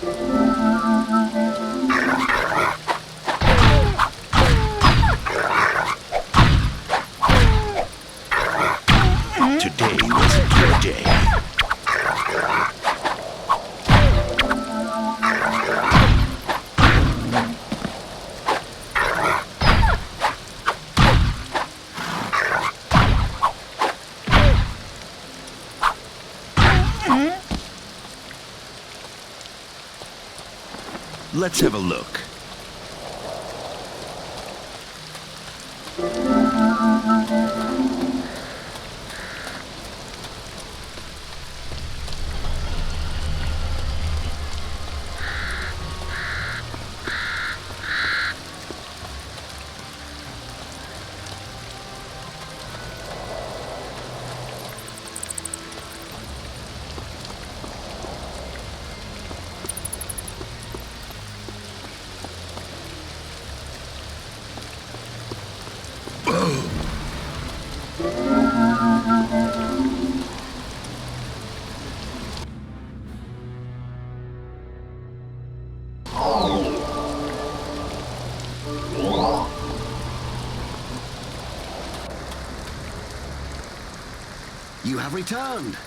Today wasn't your day. Let's have a look. You have returned.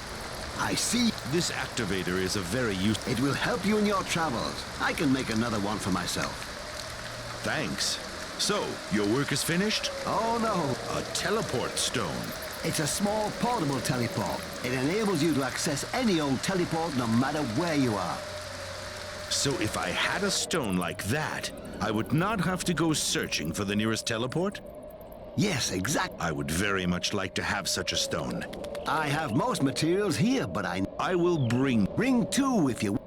I see. This activator is a very useful... It will help you in your travels. I can make another one for myself. Thanks. So, your work is finished? Oh, no. A teleport stone. It's a small portable teleport. It enables you to access any old teleport no matter where you are. So if I had a stone like that, I would not have to go searching for the nearest teleport? Yes, exactly. I would very much like to have such a stone. I have most materials here, but I will bring... Bring two if you...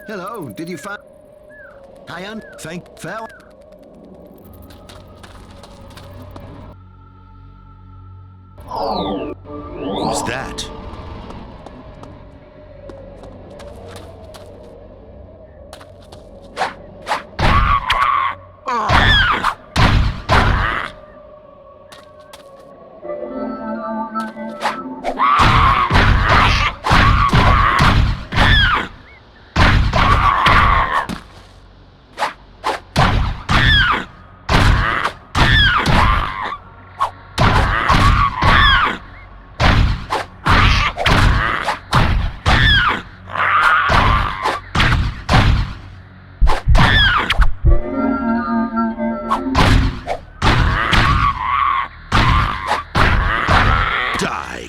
Hello, did you find... Thank... Farewell. Who's that?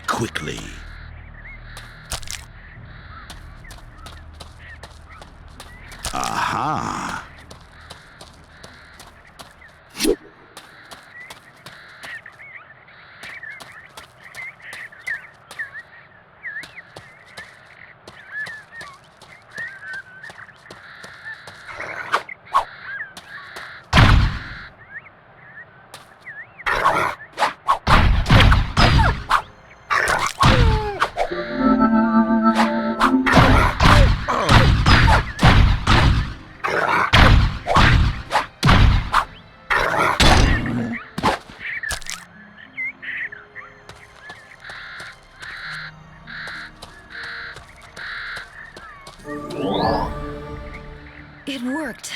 Quickly. Aha! It worked.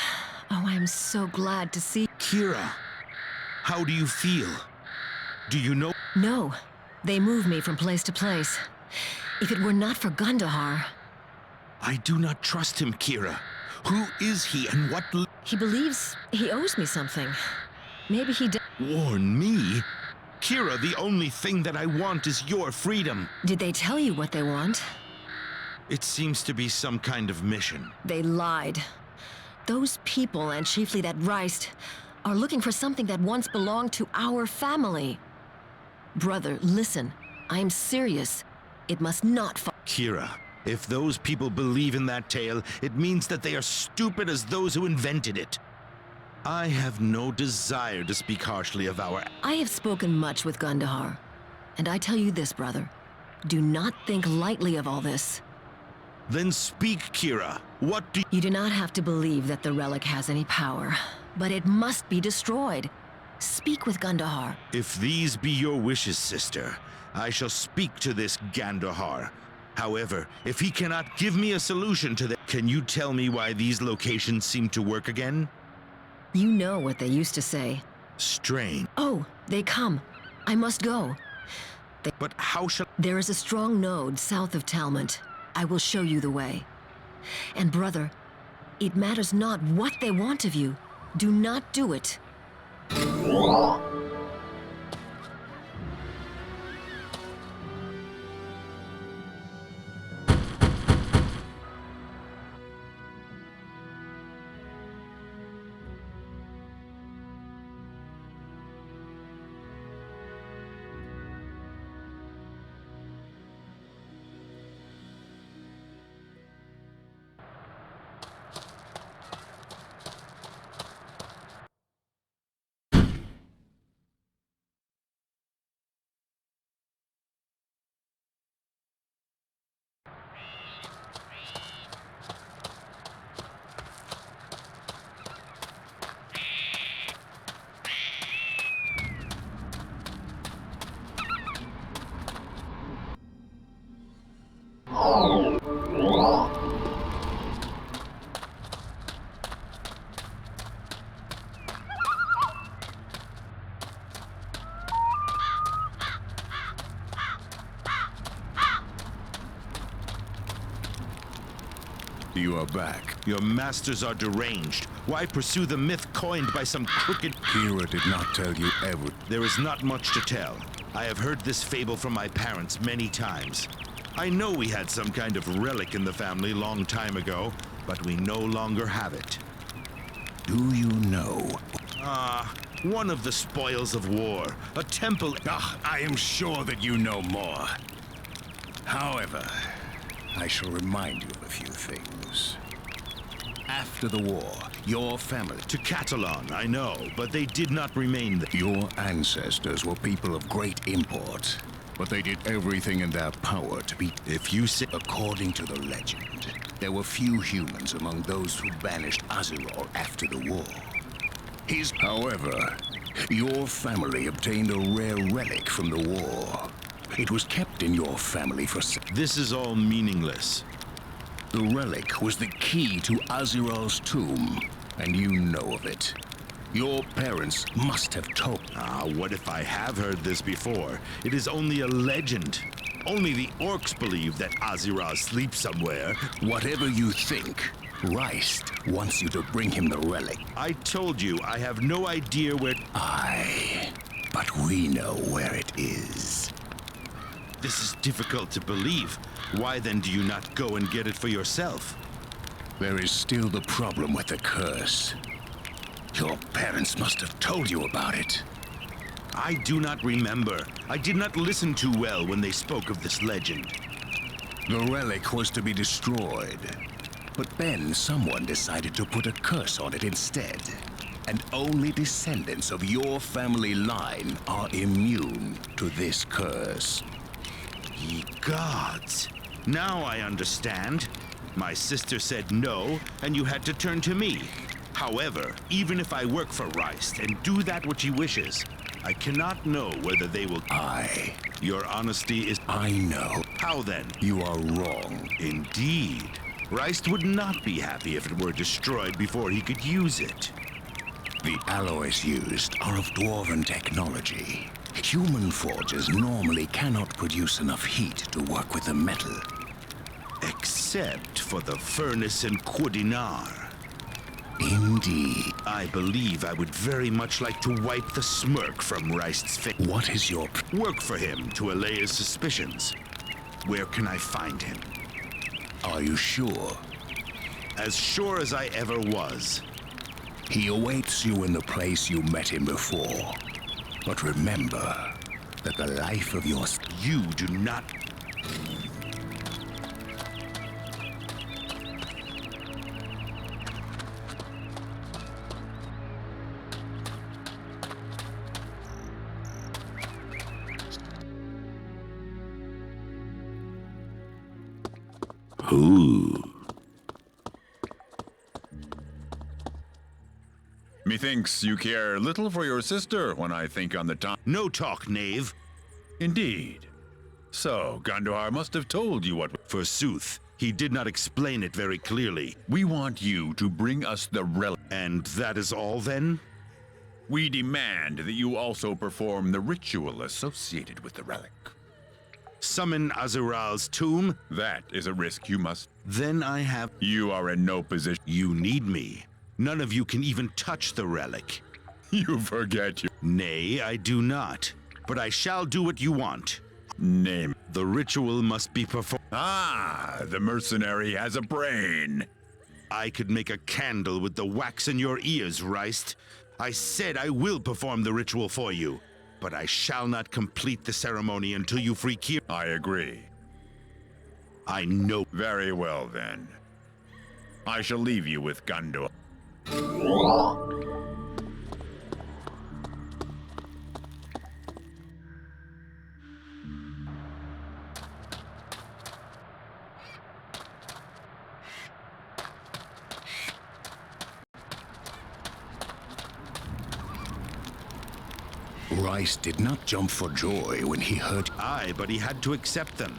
Oh, I'm so glad to see... Kira, how do you feel? Do you know... No, they move me from place to place. If it were not for Gundahar... I do not trust him, Kira. Who is he and what... He believes he owes me something. Maybe he does... Warn me? Kira, the only thing that I want is your freedom. Did they tell you what they want? It seems to be some kind of mission. They lied. Those people, and chiefly that Reist, are looking for something that once belonged to our family. Brother, listen. I'm serious. It must not fall. Kira, if those people believe in that tale, it means that they are stupid as those who invented it. I have no desire to speak harshly of our... I have spoken much with Gundahar. And I tell you this, brother. Do not think lightly of all this. Then speak, Kira. What do you... do not have to believe that the relic has any power, but it must be destroyed. Speak with Gundahar. If these be your wishes, sister, I shall speak to this Gandahar. However, if he cannot give me a solution to that, can you tell me why these locations seem to work again? You know what they used to say. Strange. Oh, they come. I must go. But how shall... There is a strong node south of Talmont. I will show you the way. And brother, it matters not what they want of you. Do not do it. You are back. Your masters are deranged. Why pursue the myth coined by some crooked... Kira did not tell you everything. There is not much to tell. I have heard this fable from my parents many times. I know we had some kind of relic in the family long time ago, but we no longer have it. Do you know? One of the spoils of war. A temple... I am sure that you know more. However, I shall remind you of a few things. After the war, your family... To Catalan, I know, but they did not remain there. Your ancestors were people of great import, but they did everything in their power to be... If you say... According to the legend, there were few humans among those who banished Azeroth after the war. However, your family obtained a rare relic from the war. It was kept in your family for... This is all meaningless. The relic was the key to Azeroth's tomb, and you know of it. Your parents must have told... What if I have heard this before? It is only a legend. Only the orcs believe that Azeroth sleeps somewhere. Whatever you think, Reist wants you to bring him the relic. I told you, I have no idea where... But we know where it is. This is difficult to believe. Why then do you not go and get it for yourself? There is still the problem with the curse. Your parents must have told you about it. I do not remember. I did not listen too well when they spoke of this legend. The relic was to be destroyed. But then someone decided to put a curse on it instead. And only descendants of your family line are immune to this curse. Ye gods! Now I understand. My sister said no, and you had to turn to me. However, even if I work for Reist and do that which he wishes, I cannot know whether they will... Your honesty is... I know. How then? You are wrong. Indeed. Reist would not be happy if it were destroyed before he could use it. The alloys used are of dwarven technology. Human forges normally cannot produce enough heat to work with the metal. Except for the furnace in Qudinar. Indeed. I believe I would very much like to wipe the smirk from Reist's face. What is your... Work for him to allay his suspicions. Where can I find him? Are you sure? As sure as I ever was. He awaits you in the place you met him before. But remember that the life of your... You do not... Ooh. Methinks you care little for your sister when I think on the time. No talk, knave. Indeed. So, Gondohar must have told you what... Forsooth, he did not explain it very clearly. We want you to bring us the relic. And that is all then? We demand that you also perform the ritual associated with the relic. Summon Azural's tomb? That is a risk you must. Then I have... You are in no position. You need me. None of you can even touch the relic. You forget you. Nay, I do not. But I shall do what you want. Name. The ritual must be performed. Ah, the mercenary has a brain. I could make a candle with the wax in your ears, Reist. I said I will perform the ritual for you, but I shall not complete the ceremony until you free Kir. I agree. I know. Very well, then. I shall leave you with Gandor. Rice did not jump for joy when he heard. Aye, but he had to accept them.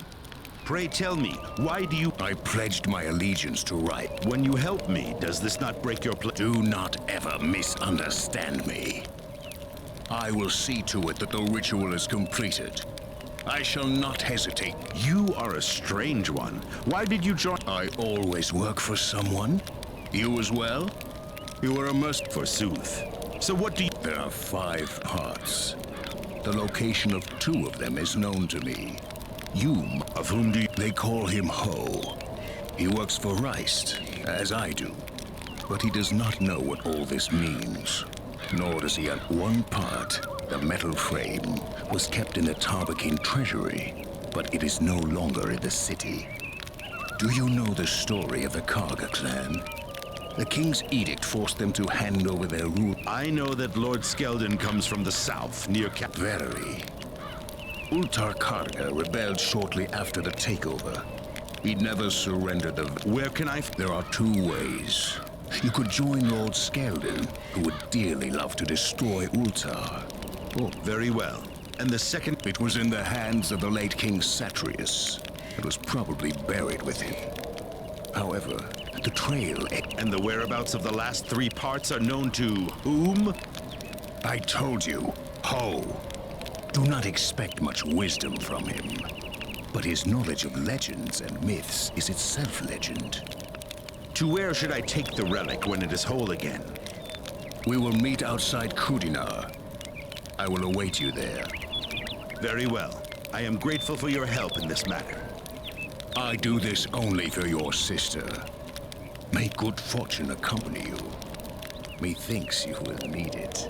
Pray tell me, why do you... I pledged my allegiance to Rice. When you help me, does this not break your pledge? Do not ever misunderstand me. I will see to it that the ritual is completed. I shall not hesitate. You are a strange one. Why did you join? I always work for someone. You as well? You are a merc... Forsooth. So what do you... There are 5 parts. The location of 2 of them is known to me. Hume, Of whom do you... they call him Ho. He works for Rice, as I do. But he does not know what all this means. Nor does he... One part, the metal frame, was kept in the Tarbakin treasury, but it is no longer in the city. Do you know the story of the Karga clan? The king's edict forced them to hand over their rule. I know that Lord Skeldon comes from the south, near Cap... Very. Ultar Karga rebelled shortly after the takeover. He never surrendered the... Where can I... There are 2 ways. You could join Lord Skeldon, who would dearly love to destroy Ultar. Oh, very well. And the second... It was in the hands of the late King Satrius. It was probably buried with him. However, the trail... And the whereabouts of the last 3 parts are known to whom? I told you, Ho. Do not expect much wisdom from him. But his knowledge of legends and myths is itself legend. To where should I take the relic when it is whole again? We will meet outside Kudinar. I will await you there. Very well. I am grateful for your help in this matter. I do this only for your sister. May good fortune accompany you. Methinks you will need it.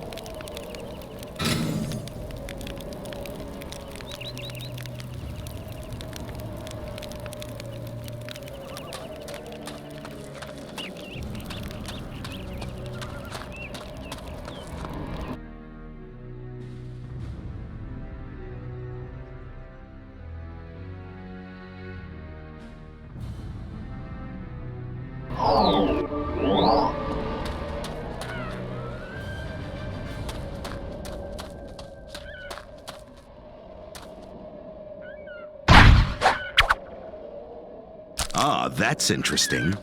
Ah, that's interesting.